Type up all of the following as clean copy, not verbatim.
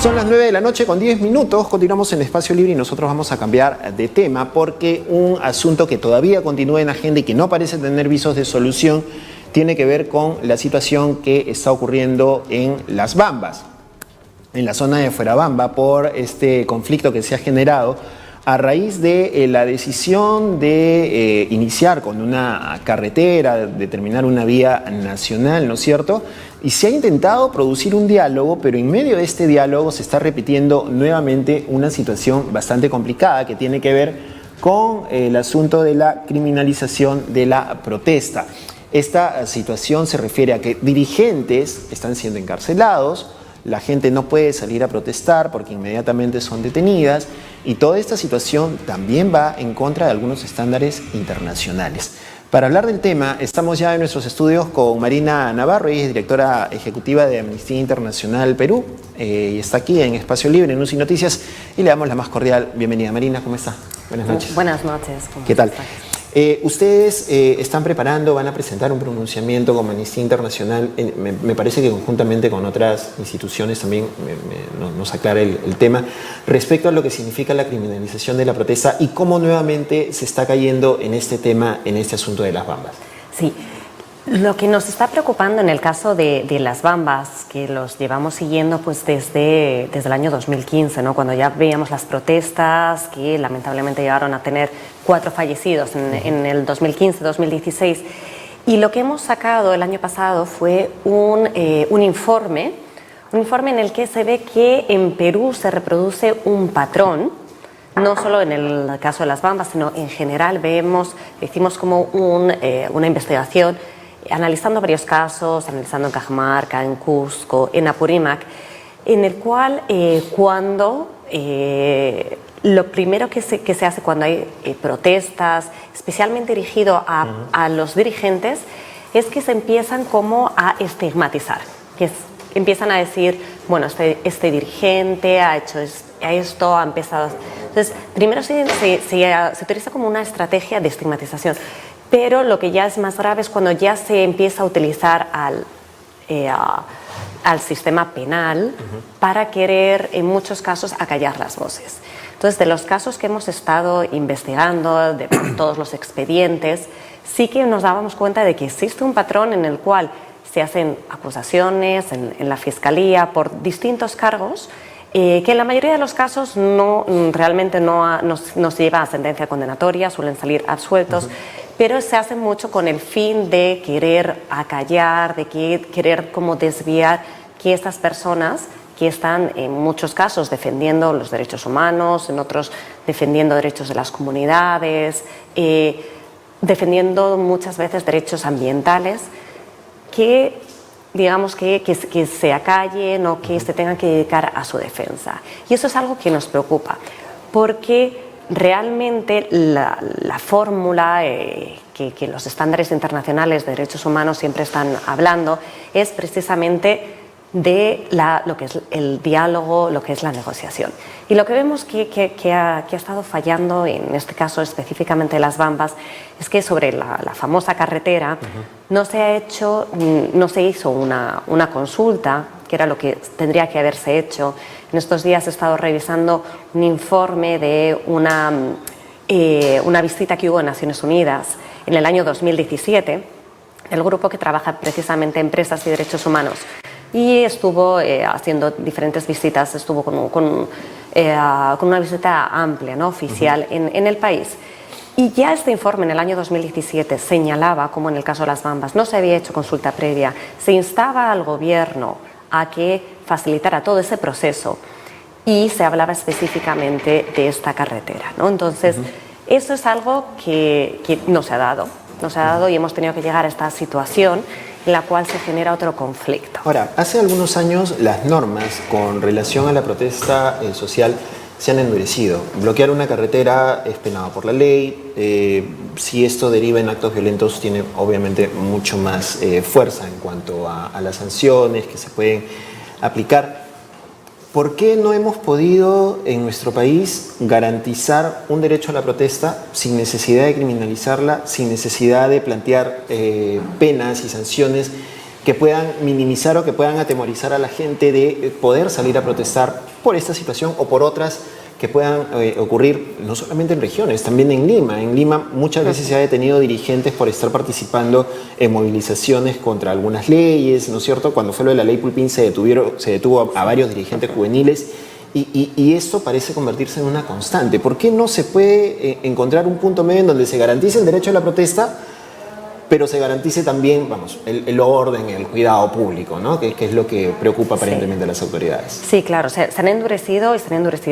Son las 9 de la noche con 10 minutos, continuamos en Espacio Libre y nosotros vamos a cambiar de tema porque un asunto que todavía continúa en agenda y que no parece tener visos de solución tiene que ver con la situación que está ocurriendo en Las Bambas, en la zona de Fuerabamba, por este conflicto que se ha generado a raíz de la decisión de iniciar con una carretera, de terminar una vía nacional, ¿no es cierto? Y se ha intentado producir un diálogo, pero en medio de este diálogo se está repitiendo nuevamente una situación bastante complicada que tiene que ver con el asunto de la criminalización de la protesta. Esta situación se refiere a que dirigentes están siendo encarcelados, la gente no puede salir a protestar porque inmediatamente son detenidas y toda esta situación también va en contra de algunos estándares internacionales. Para hablar del tema, estamos ya en nuestros estudios con Marina Navarro, ella es directora ejecutiva de Amnistía Internacional Perú y está aquí en Espacio Libre, en UCI Noticias, y le damos la más cordial bienvenida. Marina, ¿cómo está? Buenas noches. Buenas noches. ¿Qué tal? Ustedes están preparando, van a presentar un pronunciamiento como Amnistía Internacional, me parece que conjuntamente con otras instituciones también nos aclara el tema, respecto a lo que significa la criminalización de la protesta y cómo nuevamente se está cayendo en este tema, en este asunto de Las Bambas. Sí. Lo que nos está preocupando en el caso de Las Bambas, que los llevamos siguiendo pues desde el año 2015, ¿no? Cuando ya veíamos las protestas que lamentablemente llegaron a tener 4 fallecidos en el 2015-2016. Y lo que hemos sacado el año pasado fue un informe en el que se ve que en Perú se reproduce un patrón. No solo en el caso de Las Bambas, sino en general hicimos como una investigación analizando varios casos, analizando en Cajamarca, en Cusco, en Apurímac, en el cual lo primero que se hace cuando hay protestas, especialmente dirigido a los dirigentes, es que se empiezan como a estigmatizar, empiezan a decir, bueno, este dirigente ha hecho esto, ha empezado. Entonces, primero se utiliza como una estrategia de estigmatización. Pero lo que ya es más grave es cuando ya se empieza a utilizar al sistema penal para querer, en muchos casos, acallar las voces. Entonces, de los casos que hemos estado investigando, de todos los expedientes, sí que nos dábamos cuenta de que existe un patrón en el cual se hacen acusaciones en la Fiscalía por distintos cargos, que en la mayoría de los casos realmente no se lleva a sentencia condenatoria, suelen salir absueltos, pero se hace mucho con el fin de querer acallar, de querer como desviar que estas personas que están en muchos casos defendiendo los derechos humanos, en otros defendiendo derechos de las comunidades, defendiendo muchas veces derechos ambientales, que digamos que se acallen o que se tengan que dedicar a su defensa. Y eso es algo que nos preocupa, porque realmente la fórmula que los estándares internacionales de derechos humanos siempre están hablando es precisamente de lo que es el diálogo, lo que es la negociación. Y lo que vemos que ha estado fallando, en este caso específicamente Las Bambas, es que sobre la famosa carretera no se hizo una consulta, que era lo que tendría que haberse hecho. En estos días he estado revisando un informe de una visita que hubo en Naciones Unidas en el año 2017, el grupo que trabaja precisamente en empresas y derechos humanos. Y estuvo haciendo diferentes visitas, estuvo con una visita amplia, ¿no? Oficial en el país. Y ya este informe en el año 2017 señalaba, como en el caso de Las Bambas, no se había hecho consulta previa, se instaba al gobierno a que facilitara todo ese proceso y se hablaba específicamente de esta carretera, ¿no? Entonces, eso es algo que no se ha dado y hemos tenido que llegar a esta situación en la cual se genera otro conflicto. Ahora, hace algunos años las normas con relación a la protesta social se han endurecido. Bloquear una carretera es penado por la ley. Si esto deriva en actos violentos, tiene obviamente mucho más fuerza en cuanto a las sanciones que se pueden aplicar. ¿Por qué no hemos podido en nuestro país garantizar un derecho a la protesta sin necesidad de criminalizarla, sin necesidad de plantear penas y sanciones que puedan minimizar o que puedan atemorizar a la gente de poder salir a protestar por esta situación o por otras que puedan ocurrir no solamente en regiones, también en Lima. En Lima muchas veces se ha detenido dirigentes por estar participando en movilizaciones contra algunas leyes, ¿no es cierto? Cuando fue lo de la ley Pulpín se detuvo a varios dirigentes juveniles y esto parece convertirse en una constante. ¿Por qué no se puede encontrar un punto medio en donde se garantice el derecho a la protesta, pero se garantice también, vamos, el orden, el cuidado público, ¿no? Que es lo que preocupa aparentemente a las autoridades? Sí, claro, se han endurecido,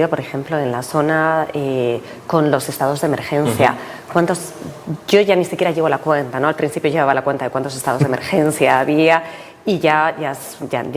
por ejemplo, en la zona con los estados de emergencia. Yo ya ni siquiera llevo la cuenta, ¿no? Al principio llevaba la cuenta de cuántos estados de emergencia había y ya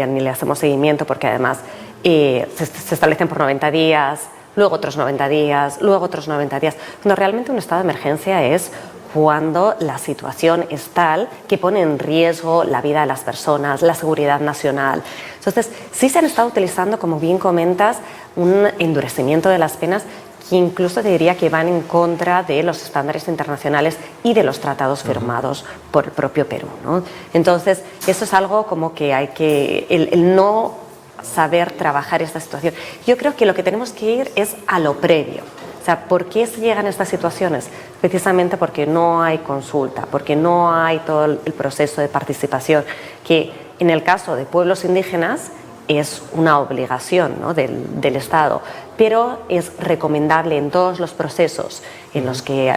ni le hacemos seguimiento porque además se establecen por 90 días, luego otros 90 días, luego otros 90 días. Cuando realmente un estado de emergencia es cuando la situación es tal que pone en riesgo la vida de las personas, la seguridad nacional. Entonces, sí se han estado utilizando, como bien comentas, un endurecimiento de las penas que incluso te diría que van en contra de los estándares internacionales y de los tratados firmados por el propio Perú, ¿no? Entonces, eso es algo como que hay que... el no saber trabajar esta situación. Yo creo que lo que tenemos que ir es a lo previo. O sea, ¿por qué se llegan a estas situaciones? Precisamente porque no hay consulta, porque no hay todo el proceso de participación, que en el caso de pueblos indígenas es una obligación, ¿no? del Estado, pero es recomendable en todos los procesos en los que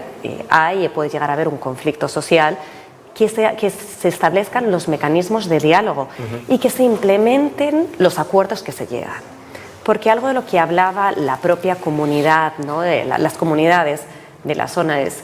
puede llegar a haber un conflicto social, que se establezcan los mecanismos de diálogo y que se implementen los acuerdos que se llegan. Porque algo de lo que hablaba la propia comunidad, ¿no? Las comunidades de la zona es: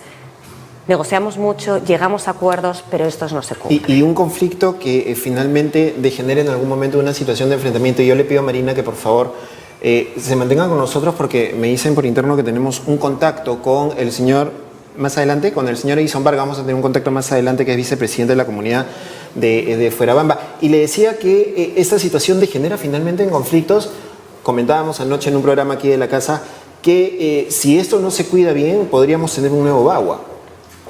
negociamos mucho, llegamos a acuerdos, pero estos no se cumplen. Y un conflicto que finalmente degenere en algún momento una situación de enfrentamiento. Y yo le pido a Marina que por favor se mantenga con nosotros, porque me dicen por interno que tenemos un contacto con el señor, más adelante, con el señor Edison Vargas. Vamos a tener un contacto más adelante, que es vicepresidente de la comunidad de Fuerabamba. Y le decía que esta situación degenera finalmente en conflictos. Comentábamos anoche en un programa aquí de la casa que si esto no se cuida bien, podríamos tener un nuevo Bagua.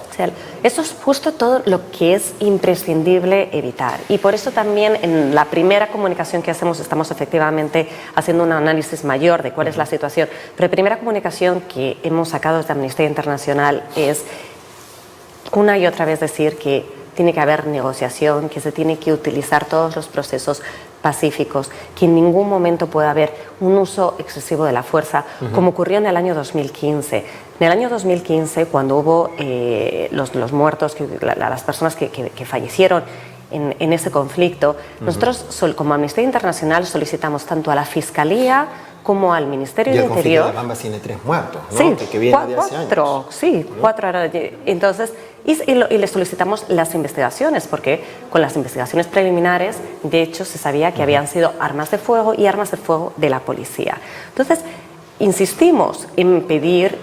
O sea, eso es justo todo lo que es imprescindible evitar. Y por eso también en la primera comunicación que hacemos estamos efectivamente haciendo un análisis mayor de cuál es la situación. Pero la primera comunicación que hemos sacado desde Amnistía Internacional es una y otra vez decir que tiene que haber negociación, que se tiene que utilizar todos los procesos pacíficos, que en ningún momento pueda haber un uso excesivo de la fuerza, como ocurrió en el año 2015. En el año 2015, cuando hubo los muertos, las personas que fallecieron en ese conflicto, nosotros como Amnistía Internacional solicitamos tanto a la Fiscalía como al Ministerio del Interior. Y el conflicto de Bambas tiene 3 muertos, ¿no? Sí, que viene de hace años. Sí, 4 ahora. Entonces, y le solicitamos las investigaciones, porque con las investigaciones preliminares, de hecho, se sabía que habían sido armas de fuego y armas de fuego de la policía. Entonces, insistimos en pedir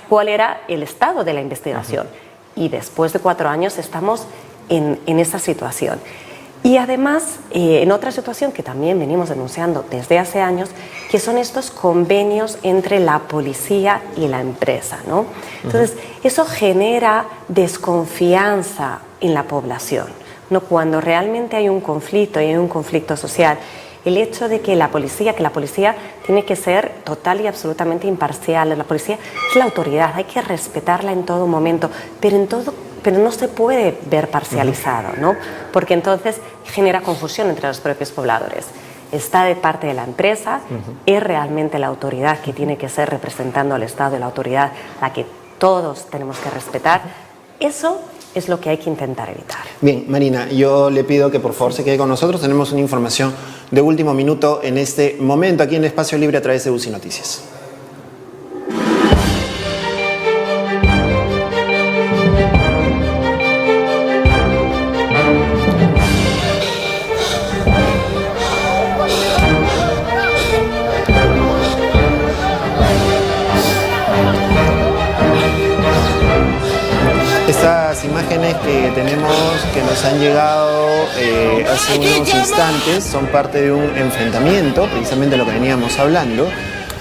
cuál era el estado de la investigación. Y después de 4 años estamos en esa situación. Y además, en otra situación que también venimos denunciando desde hace años, que son estos convenios entre la policía y la empresa, ¿no? Entonces, eso genera desconfianza en la población, ¿no? Cuando realmente hay un conflicto y hay un conflicto social, el hecho de que la policía tiene que ser total y absolutamente imparcial. La policía es la autoridad, hay que respetarla en todo momento, pero no se puede ver parcializado, ¿no? Porque entonces genera confusión entre los propios pobladores. Está de parte de la empresa, es realmente la autoridad que tiene que ser representando al Estado, y la autoridad a la que todos tenemos que respetar. Eso es lo que hay que intentar evitar. Bien, Marina, yo le pido que por favor se quede con nosotros. Tenemos una información de último minuto en este momento aquí en Espacio Libre a través de UCI Noticias. Estas imágenes que tenemos, que nos han llegado hace unos instantes, son parte de un enfrentamiento, precisamente lo que veníamos hablando,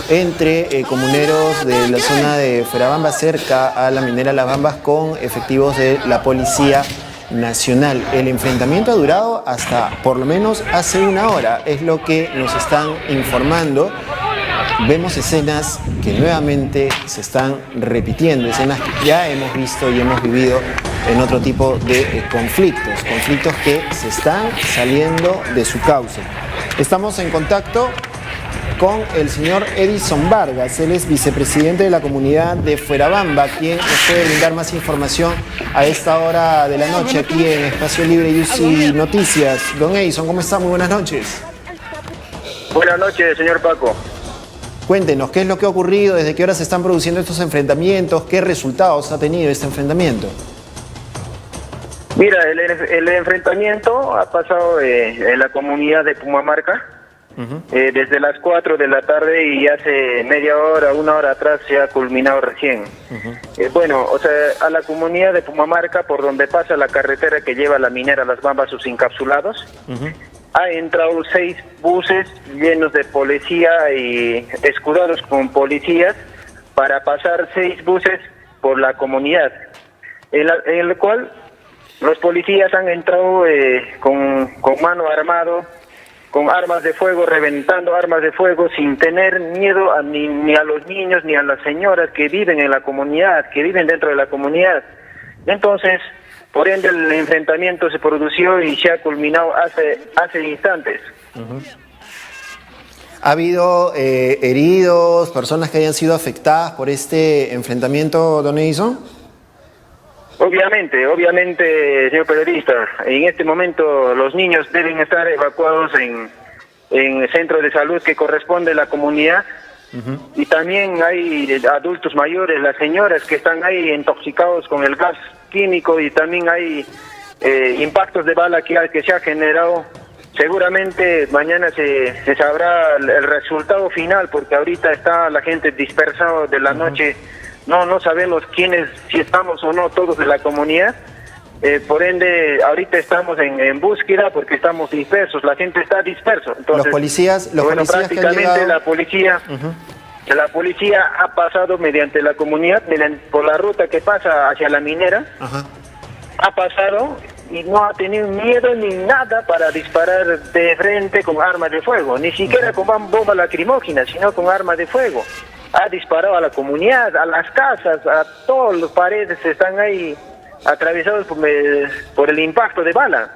entre comuneros de la zona de Fuerabamba, cerca a la minera Las Bambas, con efectivos de la policía nacional. El enfrentamiento ha durado hasta por lo menos hace una hora, es lo que nos están informando. Vemos escenas que nuevamente se están repitiendo, escenas que ya hemos visto y hemos vivido en otro tipo de conflictos que se están saliendo de su cauce. Estamos en contacto con el señor Edison Vargas, él es vicepresidente de la comunidad de Fuerabamba, quien nos puede brindar más información a esta hora de la noche aquí en Espacio Libre UCI Noticias. Don Edison, ¿cómo está? Muy buenas noches. Buenas noches, señor Paco. Cuéntenos, ¿qué es lo que ha ocurrido? ¿Desde qué hora se están produciendo estos enfrentamientos? ¿Qué resultados ha tenido este enfrentamiento? Mira, el enfrentamiento ha pasado en la comunidad de Pumamarca. Desde las 4 de la tarde y hace media hora, una hora atrás se ha culminado recién. Bueno, o sea, a la comunidad de Pumamarca, por donde pasa la carretera que lleva la minera Las Bambas, sus encapsulados, ha entrado 6 buses llenos de policía y escudados con policías para pasar 6 buses por la comunidad, en el cual los policías han entrado con mano armado, con armas de fuego, reventando armas de fuego sin tener miedo ni a los niños ni a las señoras que viven en la comunidad, que viven dentro de la comunidad. Entonces, por ende, el enfrentamiento se produjo y se ha culminado hace instantes. ¿Ha habido heridos, personas que hayan sido afectadas por este enfrentamiento, don Edison? Obviamente, señor periodista, en este momento los niños deben estar evacuados en centros de salud que corresponde a la comunidad, y también hay adultos mayores, las señoras que están ahí intoxicados con el gas químico, y también hay impactos de bala que se ha generado. Seguramente mañana se sabrá el resultado final, porque ahorita está la gente dispersada de la noche. No sabemos quiénes, si estamos o no todos de la comunidad. Por ende, ahorita estamos en búsqueda porque estamos dispersos, la gente está dispersa. Entonces, los policías prácticamente que han llegado... la policía ha pasado mediante la comunidad, por la ruta que pasa hacia la minera, ha pasado y no ha tenido miedo ni nada para disparar de frente con armas de fuego, ni siquiera con bomba lacrimógena, sino con armas de fuego. Ha disparado a la comunidad, a las casas, a todas las paredes están ahí atravesados por el impacto de bala.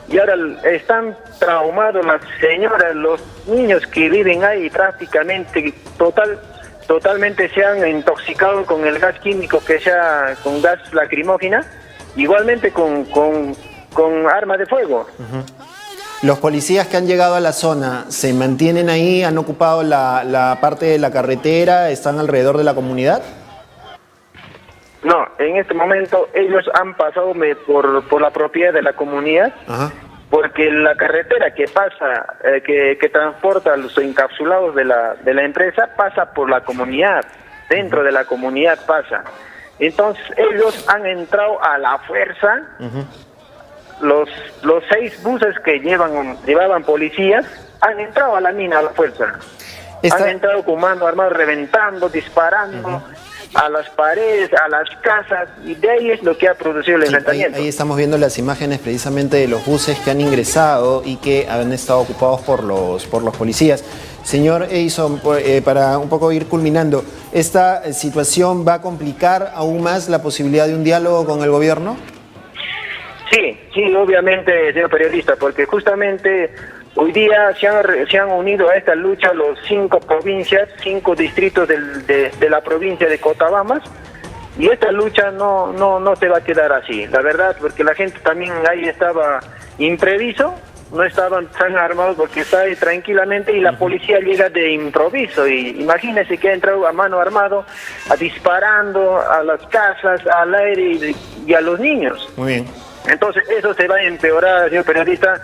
Y ahora están traumados las señoras, los niños que viven ahí, prácticamente totalmente se han intoxicado con el gas químico, con gas lacrimógena, igualmente con armas de fuego. ¿Los policías que han llegado a la zona se mantienen ahí, han ocupado la parte de la carretera, están alrededor de la comunidad? No, en este momento ellos han pasado por la propiedad de la comunidad, porque la carretera que pasa, que transporta a los encapsulados de la empresa, pasa por la comunidad, dentro de la comunidad pasa. Entonces ellos han entrado a la fuerza. Los 6 buses que llevaban policías han entrado a la mina a la fuerza. Han entrado con mano armada, reventando, disparando a las paredes, a las casas, y de ahí es lo que ha producido el enfrentamiento. Ahí estamos viendo las imágenes precisamente de los buses que han ingresado y que han estado ocupados por los policías. Señor Edison, para un poco ir culminando, ¿esta situación va a complicar aún más la posibilidad de un diálogo con el gobierno? Sí, obviamente, señor periodista, porque justamente hoy día se han unido a esta lucha los 5 provincias, 5 distritos de la provincia de Cotabambas, y esta lucha no se va a quedar así, la verdad, porque la gente también ahí estaba imprevisto, no estaban tan armados porque está ahí tranquilamente, y la policía llega de improviso, y imagínense que ha entrado a mano armado, disparando a las casas, al aire y a los niños. Muy bien. Entonces eso se va a empeorar, señor periodista,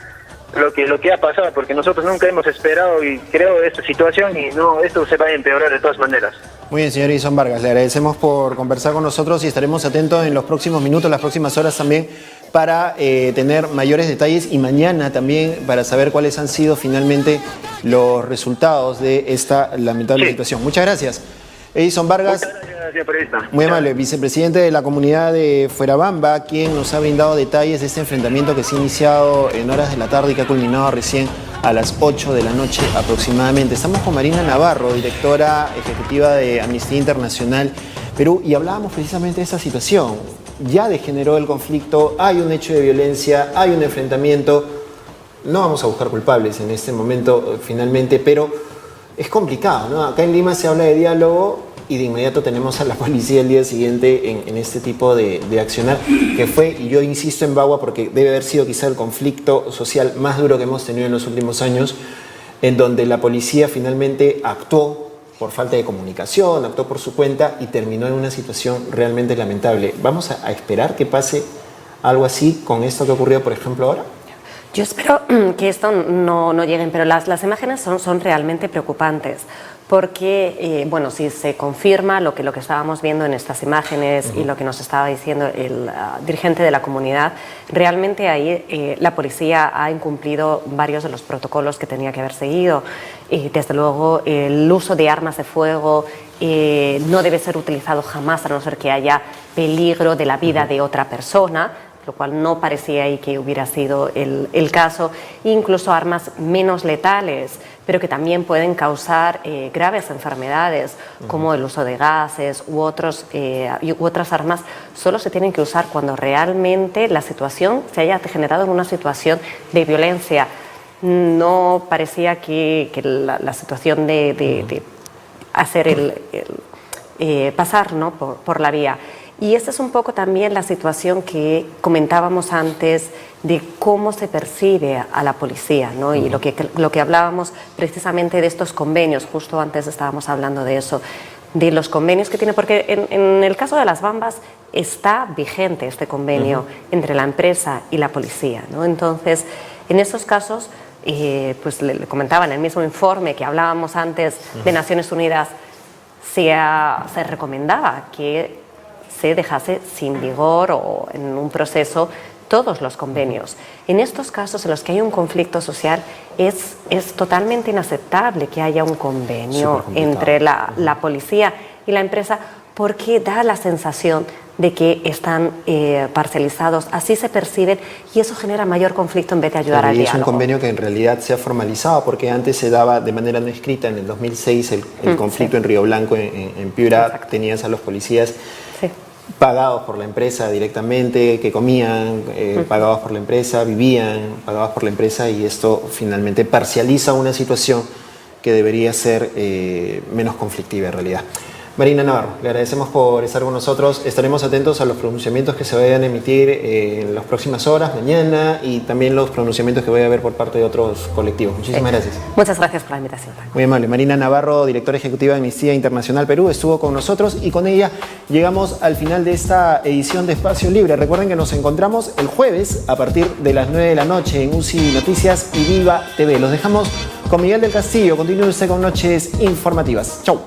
lo que ha pasado, porque nosotros nunca hemos esperado y creo esta situación, y esto se va a empeorar de todas maneras. Muy bien, señor Edison Vargas, le agradecemos por conversar con nosotros y estaremos atentos en los próximos minutos, las próximas horas también, para tener mayores detalles, y mañana también para saber cuáles han sido finalmente los resultados de esta lamentable situación. Muchas gracias. Edison Vargas. Muchas gracias, señor periodista. Muy amable, vicepresidente de la comunidad de Fuerabamba, quien nos ha brindado detalles de este enfrentamiento que se ha iniciado en horas de la tarde y que ha culminado recién a las 8 de la noche aproximadamente. Estamos con Marina Navarro, directora ejecutiva de Amnistía Internacional Perú, y hablábamos precisamente de esta situación. Ya degeneró el conflicto, hay un hecho de violencia, hay un enfrentamiento. No vamos a buscar culpables en este momento finalmente, pero es complicado, ¿no? Acá en Lima se habla de diálogo y de inmediato tenemos a la policía el día siguiente en este tipo de accionar, que fue, y yo insisto en Bagua porque debe haber sido quizá el conflicto social más duro que hemos tenido en los últimos años, en donde la policía finalmente actuó por falta de comunicación, actuó por su cuenta y terminó en una situación realmente lamentable. ¿Vamos a esperar que pase algo así con esto que ha ocurrido, por ejemplo, ahora? Yo espero que esto no lleguen, pero las imágenes son realmente preocupantes, porque, bueno, si se confirma lo que estábamos viendo en estas imágenes y lo que nos estaba diciendo el dirigente de la comunidad, realmente ahí la policía ha incumplido varios de los protocolos que tenía que haber seguido. Desde luego, el uso de armas de fuego no debe ser utilizado jamás, a no ser que haya peligro de la vida de otra persona, lo cual no parecía ahí que hubiera sido el caso, incluso armas menos letales, pero que también pueden causar graves enfermedades, como el uso de gases u otras armas, solo se tienen que usar cuando realmente la situación se haya generado en una situación de violencia. No parecía que la situación de hacer pasar, ¿no?, por la vía. Y esta es un poco también la situación que comentábamos antes de cómo se percibe a la policía, ¿no? Y lo que hablábamos precisamente de estos convenios, justo antes estábamos hablando de eso, de los convenios que tiene, porque en el caso de las Bambas está vigente este convenio entre la empresa y la policía, ¿no? Entonces, en esos casos, pues le comentaba en el mismo informe que hablábamos antes de Naciones Unidas, se recomendaba que se dejase sin vigor o en un proceso todos los convenios. En estos casos en los que hay un conflicto social es totalmente inaceptable que haya un convenio entre la policía y la empresa, porque da la sensación de que están parcializados, así se perciben, y eso genera mayor conflicto en vez de ayudar al diálogo. Es un convenio que en realidad se ha formalizado, porque antes se daba de manera no escrita. En el 2006 el conflicto en Río Blanco, en Piura. Exacto. Tenías a los policías pagados por la empresa directamente, que comían, pagados por la empresa, vivían, pagados por la empresa, y esto finalmente parcializa una situación que debería ser menos conflictiva en realidad. Marina Navarro, le agradecemos por estar con nosotros. Estaremos atentos a los pronunciamientos que se vayan a emitir en las próximas horas, mañana, y también los pronunciamientos que vaya a haber por parte de otros colectivos. Muchísimas gracias. Muchas gracias por la invitación. Muy amable. Marina Navarro, directora ejecutiva de Amnistía Internacional Perú, estuvo con nosotros, y con ella llegamos al final de esta edición de Espacio Libre. Recuerden que nos encontramos el jueves a partir de las 9 de la noche en UCI Noticias y Viva TV. Los dejamos con Miguel del Castillo. Continúe usted con Noches Informativas. Chau.